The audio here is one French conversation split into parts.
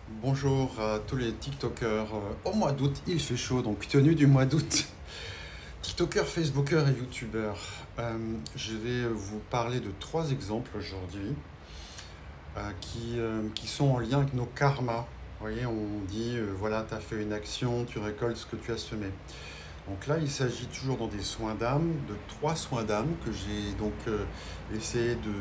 Bonjour à tous les TikTokers. Au mois d'août, il fait chaud, donc tenue du mois d'août. TikTokers, Facebookers et YouTubers. Je vais vous parler de 3 exemples aujourd'hui qui sont en lien avec nos karmas. Vous voyez, on dit, voilà, tu as fait une action, tu récoltes ce que tu as semé. Donc là, il s'agit toujours dans des soins d'âme, de 3 soins d'âme que j'ai donc essayé de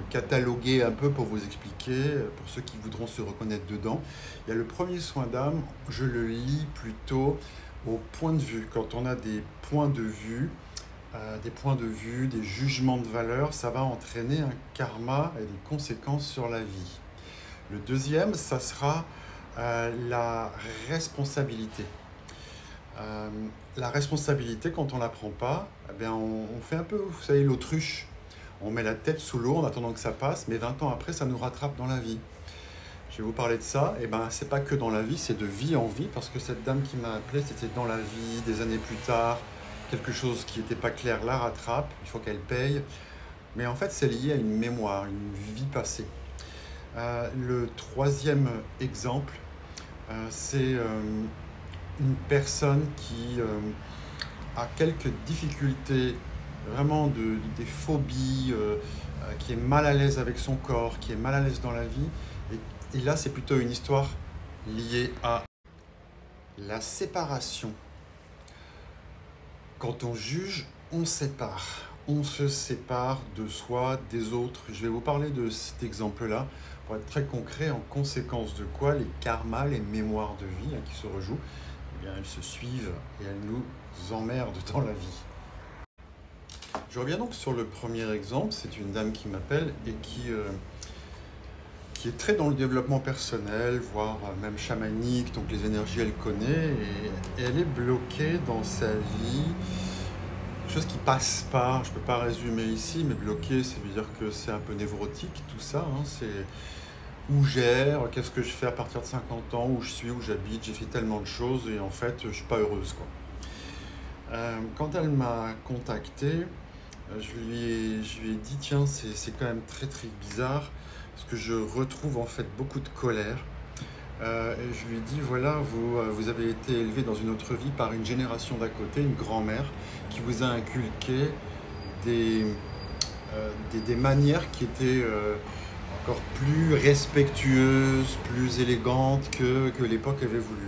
cataloguer un peu pour vous expliquer, pour ceux qui voudront se reconnaître dedans. Il y a le premier soin d'âme, je le lis plutôt au point de vue. Quand on a des points de vue, des jugements de valeur, ça va entraîner un karma et des conséquences sur la vie. Le deuxième, ça sera la responsabilité. Euh, la responsabilité, quand on ne la prend pas, eh bien, on fait un peu, vous savez, l'autruche. On met la tête sous l'eau en attendant que ça passe, mais 20 ans après, ça nous rattrape dans la vie. Je vais vous parler de ça. Et ben, c'est pas que dans la vie, c'est de vie en vie, parce que cette dame qui m'a appelé, c'était dans la vie, des années plus tard, quelque chose qui n'était pas clair la rattrape, il faut qu'elle paye. Mais en fait, c'est lié à une mémoire, une vie passée. Le troisième exemple, c'est une personne qui a quelques difficultés, vraiment des phobies, qui est mal à l'aise avec son corps, qui est mal à l'aise dans la vie. Et là, c'est plutôt une histoire liée à la séparation. Quand on juge, on sépare. On se sépare de soi, des autres. Je vais vous parler de cet exemple-là pour être très concret, en conséquence de quoi les karmas, les mémoires de vie qui se rejouent, eh bien, elles se suivent et elles nous emmerdent dans la vie. Je reviens donc sur le premier exemple. C'est une dame qui m'appelle et qui est très dans le développement personnel, voire même chamanique, donc les énergies elle connaît, et elle est bloquée dans sa vie. Quelque chose qui passe pas, je ne peux pas résumer ici, mais bloqué, ça veut dire que c'est un peu névrotique tout ça, hein. C'est où j'erre, qu'est-ce que je fais à partir de 50 ans, où je suis, où j'habite, j'ai fait tellement de choses et en fait je suis pas heureuse, quoi. Quand elle m'a contacté, je lui ai dit, tiens, c'est quand même très très bizarre, parce que je retrouve en fait beaucoup de colère. Et je lui ai dit, voilà, vous avez été élevé dans une autre vie par une génération d'à côté, une grand-mère, qui vous a inculqué des, des manières qui étaient encore plus respectueuses, plus élégantes que l'époque avait voulu.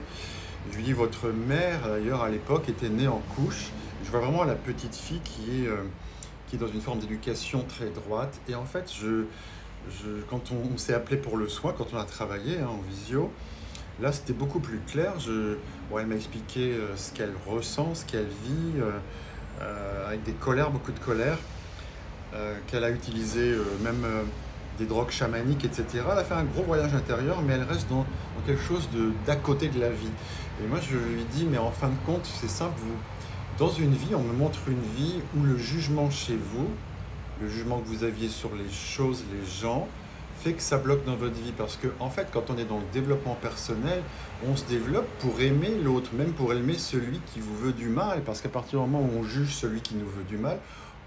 Je lui dis, votre mère, d'ailleurs, à l'époque, était née en couche. Je vois vraiment la petite fille qui est dans une forme d'éducation très droite. Et en fait, quand on s'est appelé pour le soin, quand on a travaillé hein, en visio, là, c'était beaucoup plus clair. Bon, elle m'a expliqué ce qu'elle ressent, ce qu'elle vit, avec des colères, beaucoup de colère, qu'elle a utilisé même des drogues chamaniques, etc. Elle a fait un gros voyage intérieur, mais elle reste dans quelque chose d'à côté de la vie. Et moi, je lui dis, mais en fin de compte, c'est simple, dans une vie, on me montre une vie où le jugement chez vous, le jugement que vous aviez sur les choses, les gens, fait que ça bloque dans votre vie. Parce que, en fait, quand on est dans le développement personnel, on se développe pour aimer l'autre, même pour aimer celui qui vous veut du mal. Parce qu'à partir du moment où on juge celui qui nous veut du mal,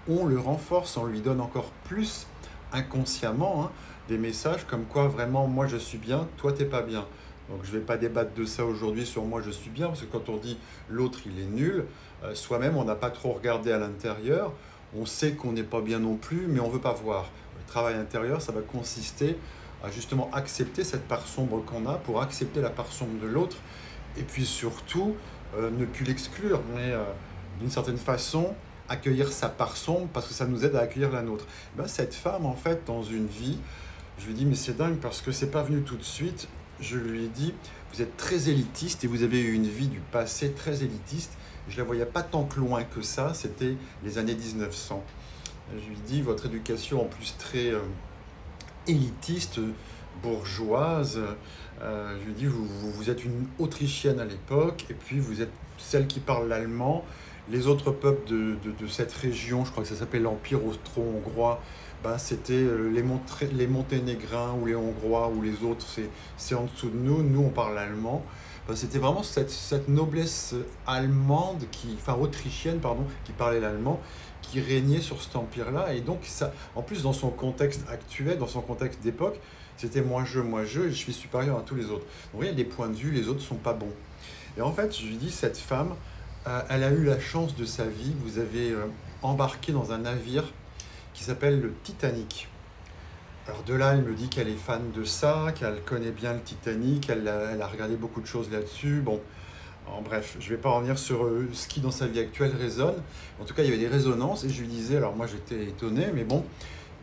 on le renforce, on lui donne encore plus inconsciemment hein, des messages comme quoi vraiment moi je suis bien, toi t'es pas bien. Donc je ne vais pas débattre de ça aujourd'hui sur moi je suis bien, parce que quand on dit l'autre il est nul, soi-même on n'a pas trop regardé à l'intérieur, on sait qu'on n'est pas bien non plus, mais on ne veut pas voir. Le travail intérieur, ça va consister à justement accepter cette part sombre qu'on a pour accepter la part sombre de l'autre, et puis surtout ne plus l'exclure, mais d'une certaine façon accueillir sa part sombre parce que ça nous aide à accueillir la nôtre. Ben, cette femme, en fait, dans une vie, je lui dis, mais c'est dingue parce que c'est pas venu tout de suite. Je lui ai dit, vous êtes très élitiste et vous avez eu une vie du passé très élitiste. Je la voyais pas tant que loin que ça, c'était les années 1900. Je lui dis, votre éducation en plus très élitiste, bourgeoise, je lui dis, vous êtes une Autrichienne à l'époque et puis vous êtes celle qui parle l'allemand. Les autres peuples de cette région, je crois que ça s'appelle l'Empire austro-hongrois, ben, c'était les Monténégrins ou les Hongrois ou les autres, c'est en dessous de nous, nous on parle allemand. Ben, c'était vraiment cette noblesse allemande, enfin autrichienne, pardon, qui parlait l'allemand, qui régnait sur cet empire-là. Et donc, ça, en plus, dans son contexte actuel, dans son contexte d'époque, C'était moi, je, et je suis supérieur à tous les autres. Donc, vous voyez, les points de vue, les autres sont pas bons. Et en fait, je lui dis, cette femme, elle a eu la chance de sa vie. Vous avez embarqué dans un navire qui s'appelle le Titanic. Alors de là, elle me dit qu'elle est fan de ça, qu'elle connaît bien le Titanic, elle a regardé beaucoup de choses là-dessus. Bon, en bref, je ne vais pas revenir sur ce qui dans sa vie actuelle résonne. En tout cas, il y avait des résonances et je lui disais, alors moi j'étais étonné, mais bon,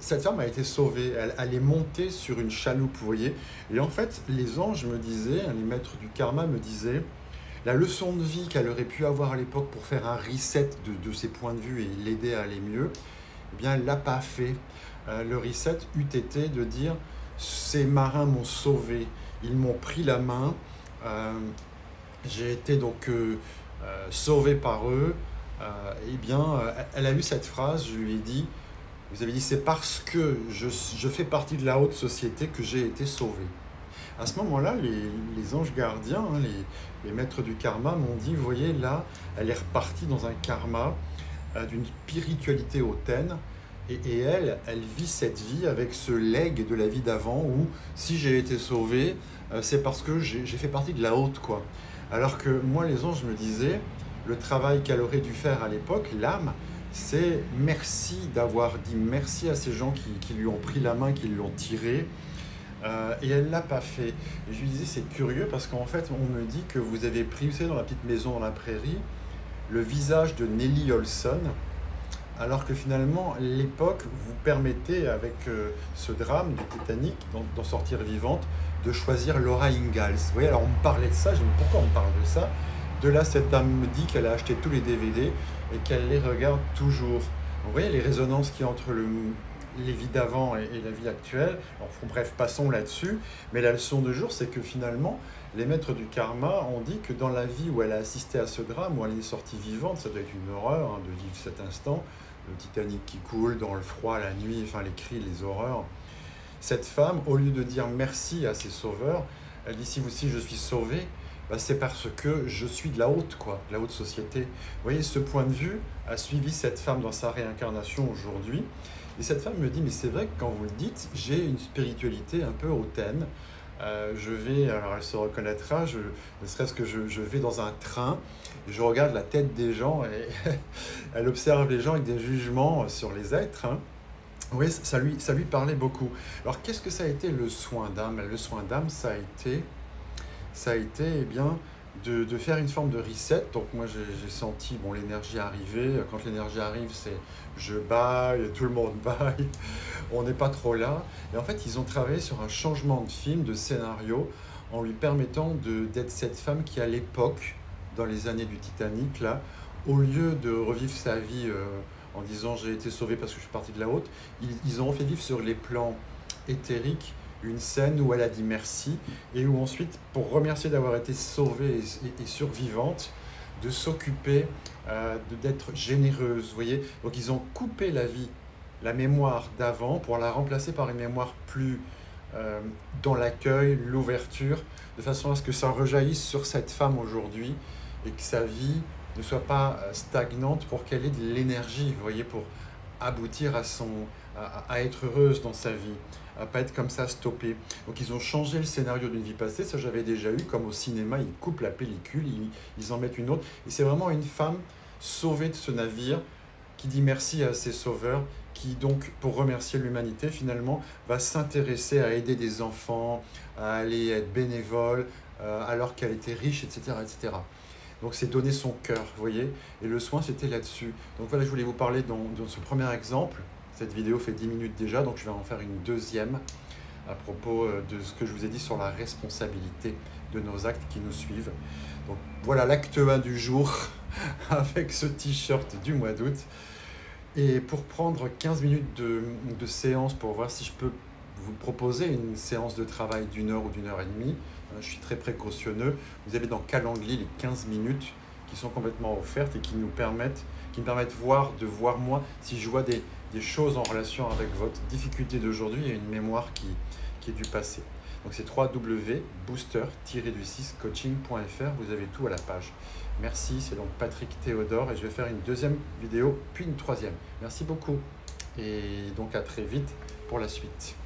cette femme a été sauvée, elle est montée sur une chaloupe, vous voyez. Et en fait, les anges me disaient, les maîtres du karma me disaient, la leçon de vie qu'elle aurait pu avoir à l'époque pour faire un reset de ses points de vue et l'aider à aller mieux, eh bien, elle ne l'a pas fait. Le reset eût été de dire, ces marins m'ont sauvé, ils m'ont pris la main, j'ai été donc sauvé par eux. Eh bien, elle a eu cette phrase, je lui ai dit, vous avez dit, c'est parce que je fais partie de la haute société que j'ai été sauvé. À ce moment-là, les anges gardiens, hein, les maîtres du karma m'ont dit, vous voyez, là, elle est repartie dans un karma d'une spiritualité hautaine, et elle vit cette vie avec ce legs de la vie d'avant, où si j'ai été sauvé, c'est parce que j'ai fait partie de la haute, quoi. Alors que moi, les anges me disaient, le travail qu'elle aurait dû faire à l'époque, l'âme, c'est merci d'avoir dit merci à ces gens qui lui ont pris la main, qui l'ont tiré, et elle ne l'a pas fait. Et je lui disais, c'est curieux parce qu'en fait, on me dit que vous avez pris, vous savez, dans la petite maison dans la prairie, le visage de Nelly Olson, alors que finalement, l'époque vous permettait, avec ce drame du Titanic, d'en sortir vivante, de choisir Laura Ingalls. Vous voyez, alors on me parlait de ça, je me dis pourquoi on me parle de ça? De là, cette dame me dit qu'elle a acheté tous les DVD et qu'elle les regarde toujours. Vous voyez les résonances qu'il y a entre les vies d'avant et la vie actuelle. Alors, bref, passons là-dessus. Mais la leçon de jour, c'est que finalement, les maîtres du karma ont dit que dans la vie où elle a assisté à ce drame, où elle est sortie vivante, ça doit être une horreur hein, de vivre cet instant, le Titanic qui coule dans le froid, la nuit, enfin les cris, les horreurs. Cette femme, au lieu de dire merci à ses sauveurs, elle dit si je suis sauvée, bah, c'est parce que je suis de la haute, quoi, de la haute société. Vous voyez, ce point de vue a suivi cette femme dans sa réincarnation aujourd'hui. Et cette femme me dit, mais c'est vrai que quand vous le dites, j'ai une spiritualité un peu hautaine. Je vais, alors elle se reconnaîtra, ne serait-ce que je vais dans un train, je regarde la tête des gens et elle observe les gens avec des jugements sur les êtres. Hein. Oui, ça lui parlait beaucoup. Alors qu'est-ce que ça a été le soin d'âme? Le soin d'âme, ça a été eh bien, de faire une forme de reset. Donc moi j'ai senti bon, l'énergie arriver. Quand l'énergie arrive, c'est je baille, tout le monde baille, on n'est pas trop là. Et en fait, ils ont travaillé sur un changement de film, de scénario, en lui permettant d'être cette femme qui, à l'époque, dans les années du Titanic, là, au lieu de revivre sa vie en disant j'ai été sauvé parce que je suis parti de la haute, ils ont fait vivre sur les plans éthériques une scène où elle a dit merci et où ensuite, pour remercier d'avoir été sauvée et survivante, de s'occuper, d'être généreuse, vous voyez. Donc ils ont coupé la vie, la mémoire d'avant pour la remplacer par une mémoire plus dans l'accueil, l'ouverture, de façon à ce que ça rejaillisse sur cette femme aujourd'hui et que sa vie ne soit pas stagnante pour qu'elle ait de l'énergie, vous voyez, pour aboutir à être heureuse dans sa vie, à pas être comme ça stoppée. Donc ils ont changé le scénario d'une vie passée, ça j'avais déjà eu, comme au cinéma, ils coupent la pellicule, ils en mettent une autre, et c'est vraiment une femme sauvée de ce navire, qui dit merci à ses sauveurs, qui donc, pour remercier l'humanité, finalement, va s'intéresser à aider des enfants, à aller être bénévole, alors qu'elle était riche, etc., etc. Donc c'est donner son cœur, vous voyez, et le soin c'était là-dessus. Donc voilà, je voulais vous parler dans ce premier exemple. Cette vidéo fait 10 minutes déjà, donc je vais en faire une deuxième à propos de ce que je vous ai dit sur la responsabilité de nos actes qui nous suivent. Donc voilà l'acte 1 du jour avec ce t-shirt du mois d'août. Et pour prendre 15 minutes de séance pour voir si je peux vous proposer une séance de travail d'1 heure ou d'1 heure et demie, je suis très précautionneux. Vous avez dans Calendly les 15 minutes qui sont complètement offertes et qui me permettent de voir moi si je vois des choses en relation avec votre difficulté d'aujourd'hui et une mémoire qui est du passé. Donc c'est www.booster-coaching.fr, vous avez tout à la page. Merci, c'est donc Patrick Théodore et je vais faire une deuxième vidéo puis une troisième. Merci beaucoup et donc à très vite pour la suite.